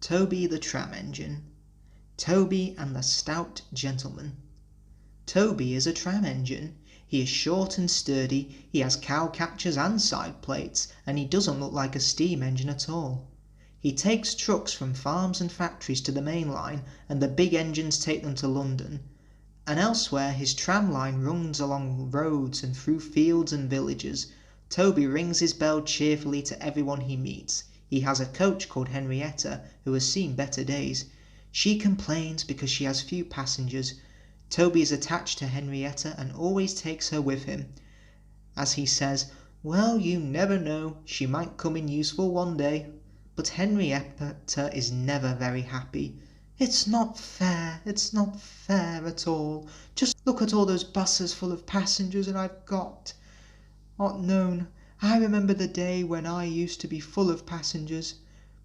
Toby the Tram Engine. Toby and the Stout Gentleman. Toby is a tram engine. He is short and sturdy, he has cow catchers and side plates, and he doesn't look like a steam engine at all. He takes trucks from farms and factories to the main line, and the big engines take them to London. And elsewhere his tram line runs along roads and through fields and villages. Toby rings his bell cheerfully to everyone he meets. He has a coach called Henrietta, who has seen better days. She complains because she has few passengers. Toby is attached to Henrietta and always takes her with him, as he says, "Well, you never know, she might come in useful one day." But Henrietta is never very happy. "It's not fair at all. Just look at all those buses full of passengers and I've not known. I remember the day when I used to be full of passengers,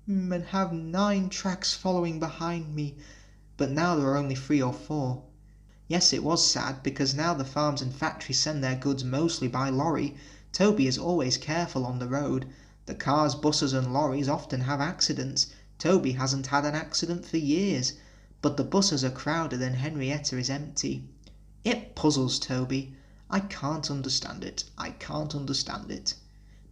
and have 9 tracks following behind me, but now there are only 3 or 4. Yes, it was sad, because now the farms and factories send their goods mostly by lorry. Toby is always careful on the road. The cars, buses and lorries often have accidents. Toby hasn't had an accident for years, but the buses are crowded and Henrietta is empty. It puzzles Toby. I can't understand it.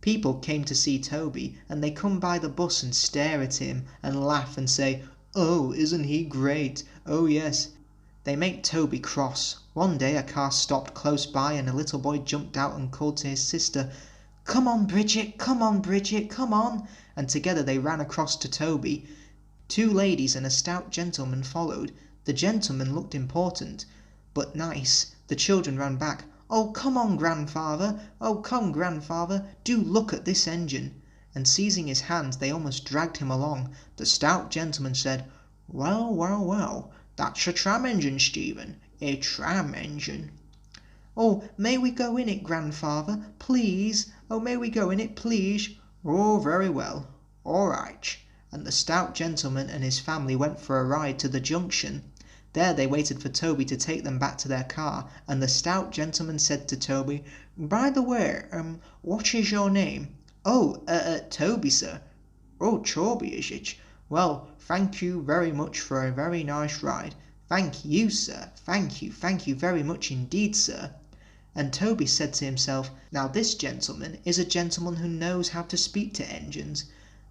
People came to see Toby, and they come by the bus and stare at him and laugh and say, "Oh, isn't he great? Oh yes." They make Toby cross. One day a car stopped close by and a little boy jumped out and called to his sister, come on Bridget, come on," and together they ran across to Toby. 2 ladies and a stout gentleman followed. The gentleman looked important, but nice. The children ran back. "Oh, come on, grandfather, do look at this engine," and seizing his hands they almost dragged him along. The stout gentleman said, Well, that's a tram engine, Stephen, a tram engine." "Oh, may we go in it, grandfather, please? Oh, may we go in it, please?" "Oh, very well, all right," and the stout gentleman and his family went for a ride to the junction. There they waited for Toby to take them back to their car, and the stout gentleman said to Toby, "By the way, what is your name?" "Oh, Toby, sir." "Oh, Toby, is it? Well, thank you very much for a very nice ride." "Thank you, sir. Thank you very much indeed, sir." And Toby said to himself, "Now this gentleman is a gentleman who knows how to speak to engines."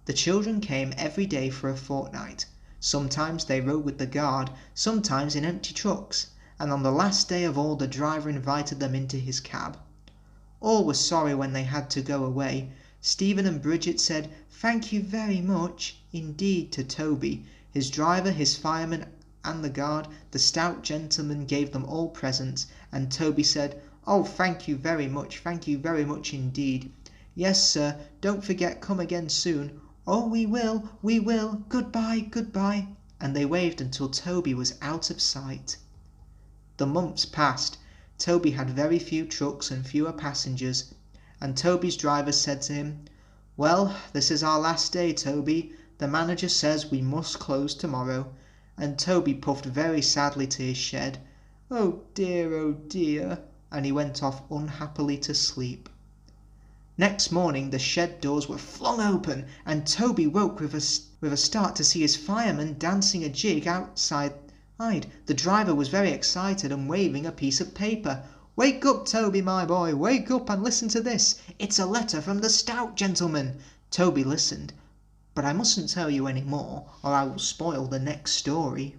The children came every day for a fortnight. Sometimes they rode with the guard, sometimes in empty trucks, and on the last day of all the driver invited them into his cab. All were sorry when they had to go away. Stephen and Bridget said, "Thank you very much indeed" to Toby, his driver, his fireman and the guard. The stout gentleman gave them all presents, and Toby said, "Oh, thank you very much indeed. Yes, sir, don't forget, come again soon." "Oh, we will, goodbye," and they waved until Toby was out of sight. The months passed. Toby had very few trucks and fewer passengers, and Toby's driver said to him, "Well, this is our last day, Toby. The manager says we must close tomorrow." And Toby puffed very sadly to his shed. Oh dear, and he went off unhappily to sleep. Next morning the shed doors were flung open, and Toby woke with a start to see his fireman dancing a jig outside. The driver was very excited and waving a piece of paper. "Wake up, Toby, my boy, wake up and listen to this. It's a letter from the stout gentleman." Toby listened. But I mustn't tell you any more, or I will spoil the next story.